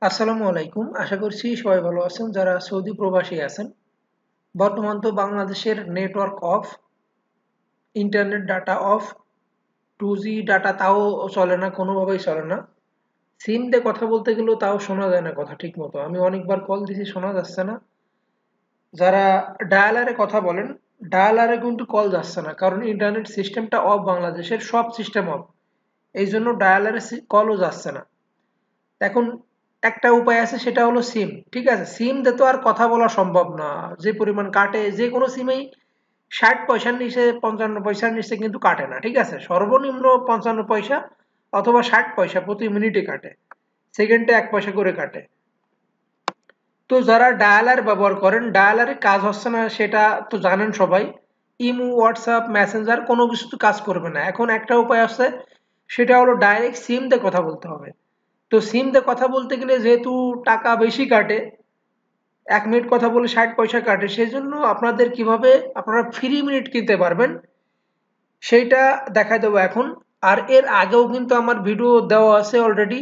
আসসালামু আলাইকুম। আশা করছি সবাই ভালো আছেন যারা সৌদি প্রবাসী আছেন। বর্তমান তো বাংলাদেশের network of, internet data off, 2G data তাও চলে না, কোনোভাবেই চলে না। সিম দিয়ে কথা বলতে গেলেও তাও শোনা যায় না কথা ঠিক মতো। আমি অনেকবার কল দিছি, শোনা যাচ্ছে না। যারা ডায়ালারে কথা বলেন, ডায়ালারে কিন্তু কল যাচ্ছে না, কারণ ইন্টারনেট সিস্টেমটা অফ, বাংলাদেশের সব সিস্টেম অফ। এই জন্য ডায়ালারে কলও যাচ্ছে না। এখন একটা উপায় আছে, সেটা হলো সিম। ঠিক আছে, সিম দিয়ে তো আর কথা বলা সম্ভব না। যে পরিমাণ কাটে যে কোনো সিমেই 60 পয়সার নিচে, 55 পয়সার নিচে কিন্তু কাটে না। ঠিক আছে, সর্বনিম্ন 55 পয়সা অথবা 60 পয়সা প্রতি মিনিটে কাটে, সেকেন্ডে 1 পয়সা করে কাটে। তো যারা ডায়ালার ব্যবহার করেন, ডায়ালারে কাজ হচ্ছে না সেটা তো জানেন সবাই। ইমো, হোয়াটসঅ্যাপ, মেসেঞ্জার কোনো কিছু তো কাজ করবে না। এখন একটা উপায় আছে, সেটা হলো ডাইরেক্ট সিম দিয়ে কথা বলতে হবে। তো সিম দিয়ে কথা বলতে গেলে যেহেতু টাকা বেশি কাটে, 1 মিনিট কথা বলে 60 পয়সা কাটে, সেই জন্য আপনাদের কিভাবে আপনারা ফ্রি মিনিট কিনতে পারবেন সেইটা দেখাই দেবো এখন। আর এর আগেও কিন্তু আমার ভিডিও দেওয়া আছে অলরেডি,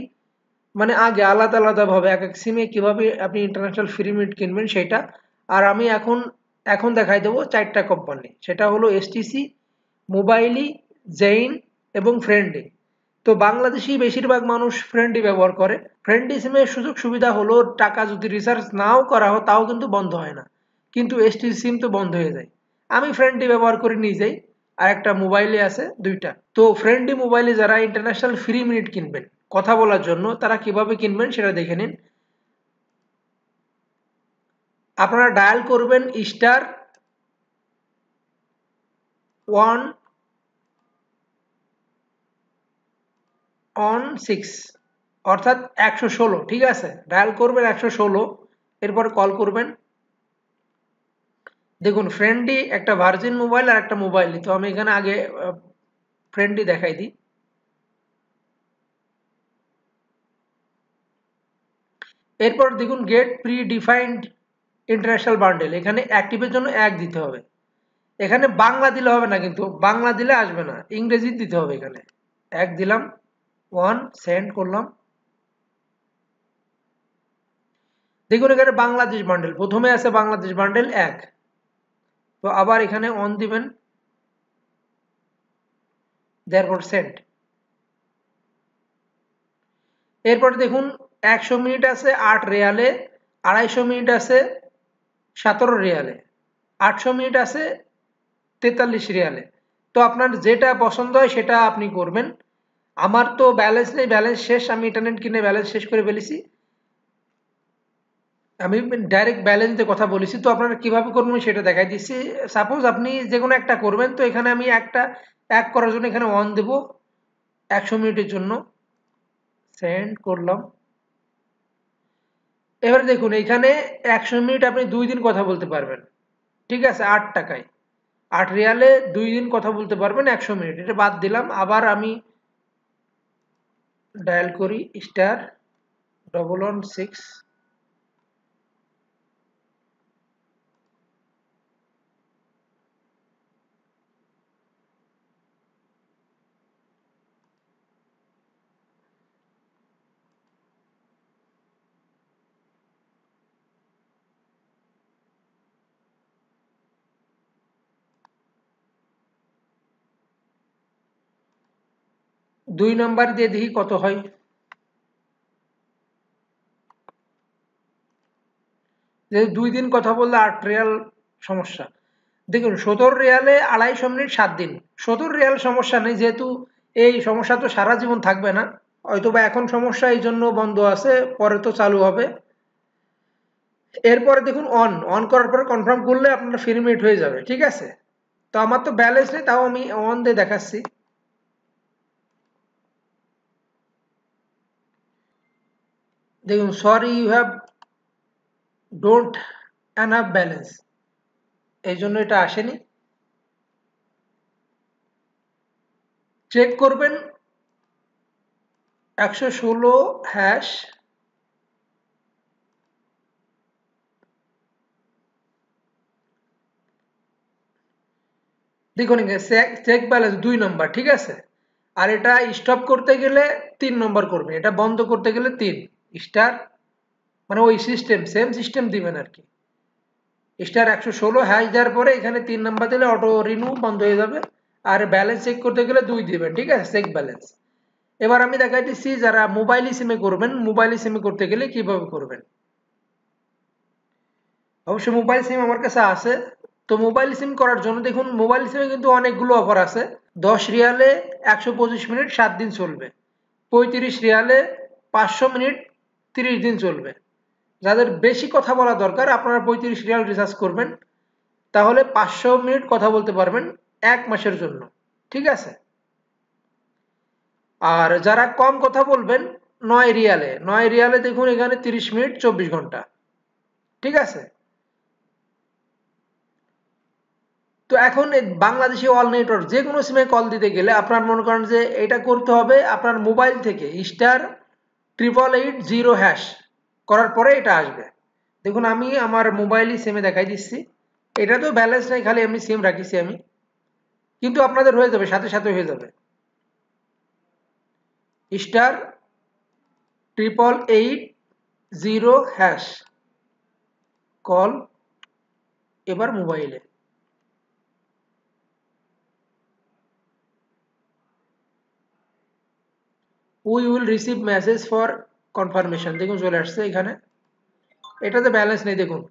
মানে আগে আলাদা আলাদা ভাবে এক এক সিমে কিভাবে আপনি ইন্টারন্যাশনাল ফ্রি মিনিট কিনবেন সেটা। আর আমি এখন এখন দেখাই দেবো 4টা কোম্পানি, সেটা হলো এসটিসি, মোবাইলি, জেইন এবং ফ্রেন্ডলি। তো বাংলাদেশি বেশিরভাগ মানুষ ফ্রেন্ডলি ব্যবহার করে। ফ্রেন্ডলি সিমের সুযোগ সুবিধা হলো, টাকা যদি রিচার্জ নাও করা হয় তাও কিন্তু বন্ধ হয় না, কিন্তু এসটিসি সিম তো বন্ধ হয়ে যায়। আমি ফ্রেন্ডলি ব্যবহার করি নিজেই, আর একটা মোবাইলে আছে 2টা। তো ফ্রেন্ডলি মোবাইলে যারা ইন্টারন্যাশনাল ফ্রি মিনিট কিনবেন কথা বলার জন্য, তারা কিভাবে কিনবেন সেটা দেখে নিন। আপনারা ডায়াল করবেন *116, অর্থাৎ 116। ঠিক আছে, ডায়াল করবেন 116, এরপর কল করবেন। দেখুন, ফ্রেন্ডলি একটা ভার্জিন মোবাইল আর একটা মোবাইল, তো আমি এখানে আগে ফ্রেন্ডলি দেখাই দিই। এরপর দেখুন, get predefined international bundle, এখানে অ্যাক্টিভের জন্য 1 দিতে হবে। এখানে বাংলা দিলে হবে না, কিন্তু বাংলা দিলে আসবে না, ইংরেজি দিতে হবে। এখানে 1 দিলাম, 1 সেন্ড করলাম। দেখুন এখানে বাংলাদেশ বান্ডেল প্রথমে আছে, বাংলাদেশ বান্ডেল 1। তো আবার এখানে অন দিবেন, দেয়ারপর সেন্ড। এরপর দেখুন 100 মিনিট আছে 8 রিয়ালে, 250 মিনিট আছে 17 রিয়ালে, 800 মিনিট আছে 43 রিয়ালে। তো আপনার যেটা পছন্দ হয় সেটা আপনি করবেন। আমার তো ব্যালেন্স নেই, ব্যালেন্স শেষ, আমি ইন্টারনেট কিনে ব্যালেন্স শেষ করে ফেলেছি। আমি ডাইরেক্ট ব্যালেন্স দিয়ে কথা বলেছি। তো আপনারা কিভাবে করবেন সেটা দেখাই দিচ্ছি। সাপোজ আপনি যে কোনো একটা করবেন, তো এখানে আমি একটা এক করার জন্য এখানে অন দেব 100 মিনিটের জন্য, সেন্ড করলাম। এবারে দেখুন এখানে 100 মিনিট আপনি 2 দিন কথা বলতে পারবেন। ঠিক আছে, 8 টাকায়, 8 রিয়ালে 2 দিন কথা বলতে পারবেন 100 মিনিট। এটা বাদ দিলাম, আবার আমি ডায়াল করি *116। 2 নাম্বার দিয়ে দেখি কত হয়। যেহেতু 2 দিন কথা বললে 8 রিয়াল সমস্যা। দেখুন 17 রিয়ালে 250 মিনিট 7 দিন, 17 রিয়াল সমস্যা নেই, যেহেতু এই সমস্যা তো সারা জীবন থাকবে না, হয়তো বা এখন সমস্যা এই জন্য বন্ধ আছে, পরে তো চালু হবে। এরপরে দেখুন অন অন করার পরে কনফার্ম করলে আপনার ফ্রি মিনিট হয়ে যাবে। ঠিক আছে, তো আমার তো ব্যালেন্স নেই, তাও আমি অন দিয়ে দেখাচ্ছি। দেখুন, sorry you have don't enough balance, এই জন্য এটা আসেনি। চেক করবেন 116#। দেখুন চেক ব্যালেন্স 2 নম্বর। ঠিক আছে, আর এটা স্টপ করতে গেলে 3 নম্বর করবেন, এটা বন্ধ করতে গেলে 3 স্টার। মানে ওই সিস্টেম সেম সিস্টেম দিবেন আর কি। *116# দেওয়ার পরে এখানে 3 নাম্বার দিলে অটো রিনিউ বন্ধ হয়ে যাবে। আর ব্যালেন্স চেক করতে গেলে 2 দিবেন, ঠিক আছে, চেক ব্যালেন্স। এবার আমি দেখাই দিচ্ছি যারা মোবাইল সিমে করবেন, মোবাইল সিমে করতে গেলে কিভাবে করবেন। অবশ্য মোবাইল সিম আমার কাছে আছে। তো মোবাইল সিম করার জন্য দেখুন, মোবাইল সিমে কিন্তু অনেকগুলো অফার আছে। 10 রিয়ালে 125 মিনিট 7 দিন চলবে, 35 রিয়ালে 500 মিনিট 30 দিন চলবে। যাদের বেশি কথা বলা দরকার আপনারা 35 রিয়াল রিচার্জ করবেন, তাহলে 500 মিনিট কথা বলতে পারবেন 1 মাসের জন্য, ঠিক আছে। আর যারা কম কথা বলবেন 9 রিয়ালে দেখুন এখানে 30 মিনিট 24 ঘন্টা, ঠিক আছে। তো এখন বাংলাদেশে অল নেটওয়ার্ক যে কোনো সিমে কল দিতে গেলে আপনার মনে করেন যে এটা করতে হবে আপনার মোবাইল থেকে *888 করার পরে এটা আসবে। দেখুন আমি আমার মোবাইলই সিমে দেখাই দিচ্ছি। এটা তো ব্যালেন্স নাই, খালি এমনি সিম রাখিছি আমি, কিন্তু আপনাদের হয়ে যাবে, সাথে সাথে হয়ে যাবে। *888 কল, এবার মোবাইলে we will receive message for confirmation, দেখুন চলে আসছে এখানে। এটাতে ব্যালেন্স নেই, দেখুন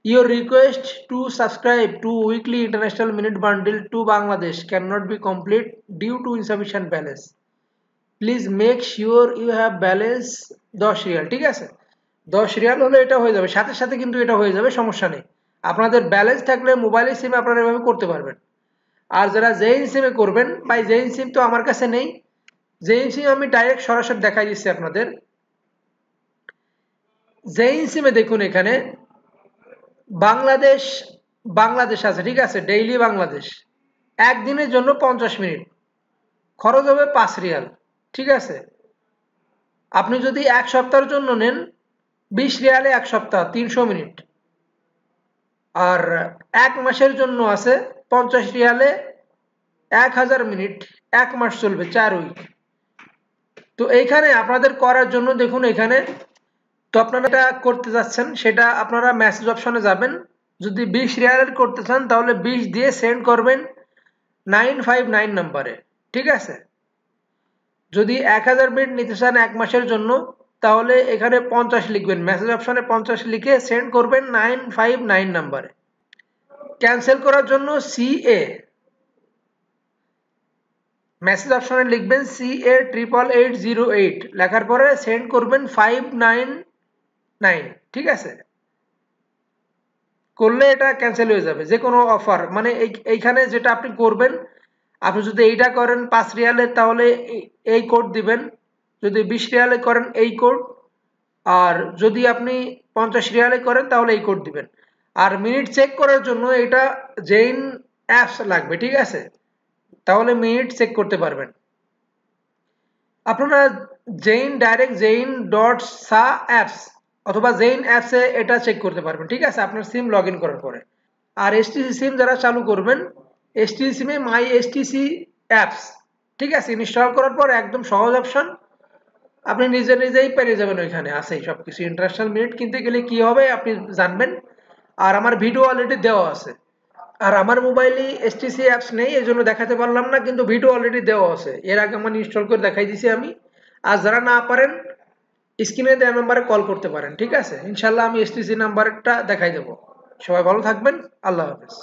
your request to subscribe to weekly international minute bundle to Bangladesh can not be complete due to insufficient balance, please make sure you have balance 10 riyal, ঠিক আছে। 10 Real হলে এটা হয়ে যাবে, সাথে সাথে কিন্তু এটা হয়ে যাবে, সমস্যা নেই। আপনাদের ব্যালেন্স থাকলে মোবাইলের সিমে আপনারা এভাবে করতে পারবেন। আর যারা জেইন সিমে করবেন, ভাই জেইন সিম তো আমার কাছে নেই, জেইন সিম আমি ডাইরেক্ট সরাসরি দেখাই দিচ্ছি আপনাদের। জেইন সিমে দেখুন এখানে বাংলাদেশ, বাংলাদেশ আছে, ঠিক আছে, ডেইলি বাংলাদেশ একদিনের জন্য 50 মিনিট, খরচ হবে 5 রিয়াল, ঠিক আছে। আপনি যদি এক সপ্তাহের জন্য নেন 20 রিয়ালে 1 সপ্তাহ 300 মিনিট। আর 1 মাসের জন্য আছে 50 রিয়ালে 1000 মিনিট, 1 মাস চলবে, 4 উইক। তো এইখানে আপনাদের করার জন্য দেখুন এখানে, তো আপনারা এটা করতে যাচ্ছেন সেটা আপনারা মেসেজ অপশনে যাবেন। যদি 20 রিয়ালের করতে চান তাহলে 20 দিয়ে সেন্ড করবেন 959 নাম্বারে, ঠিক আছে। যদি 1000 মিনিট নিতে চান 1 মাসের জন্য তাহলে এখানে 50 লিখবেন, মেসেজ অপশনে 50 লিখে সেন্ড করবেন 959 নাম্বারে। ক্যান্সেল করার জন্য সিএ, মেসেজ অপশনে লিখবেন CA88808, লেখার পরে সেন্ড করবেন 599, ঠিক আছে। করলে এটা ক্যান্সেল হয়ে যাবে। যে কোনো অফার মানে এইখানে যেটা আপনি করবেন, আপনি যদি এইটা করেন 5 রিয়ালে তাহলে এই কোড দিবেন, যদি 20 রিয়ালে করেন এই কোড, আর যদি আপনি 50 রিয়ালে করেন তাহলে এই কোড দিবেন। আর মিনিট চেক করার জন্য এটা জেইন অ্যাপস লাগবে, ঠিক আছে, তাহলে মিনিট চেক করতে পারবেন। আপনারা জেইন.sa অ্যাপস অথবা জেইন অ্যাপসে এটা চেক করতে পারবেন, ঠিক আছে, আপনার সিম লগ ইন করার পরে। আর এসটিসি সিম যারা চালু করবেন, এসটিসি সিমে মাই এসটিসি অ্যাপস, ঠিক আছে, ইনস্টল করার পর একদম সহজ অপশন, আপনি নিজে নিজেই পেরে যাবেন, ওইখানে আছেই সবকিছু। ইন্টারন্যাশনাল মিনিট কিনতে গেলে কি হবে আপনি জানবেন। আর আমার ভিডিও অলরেডি দেওয়া আছে। আর আমার মোবাইলে এসটিসি অ্যাপস নেই, এই জন্য দেখাতে পারলাম না, কিন্তু ভিডিও অলরেডি দেওয়া আছে, এর আগে আমার ইনস্টল করে দেখাই দিছি আমি। আর যারা না পারেন স্ক্রিনে দেওয়া নাম্বারে কল করতে পারেন, ঠিক আছে, ইনশাল্লাহ আমি এসটিসি নাম্বারটা দেখাই দেবো। সবাই ভালো থাকবেন, আল্লাহ হাফেজ।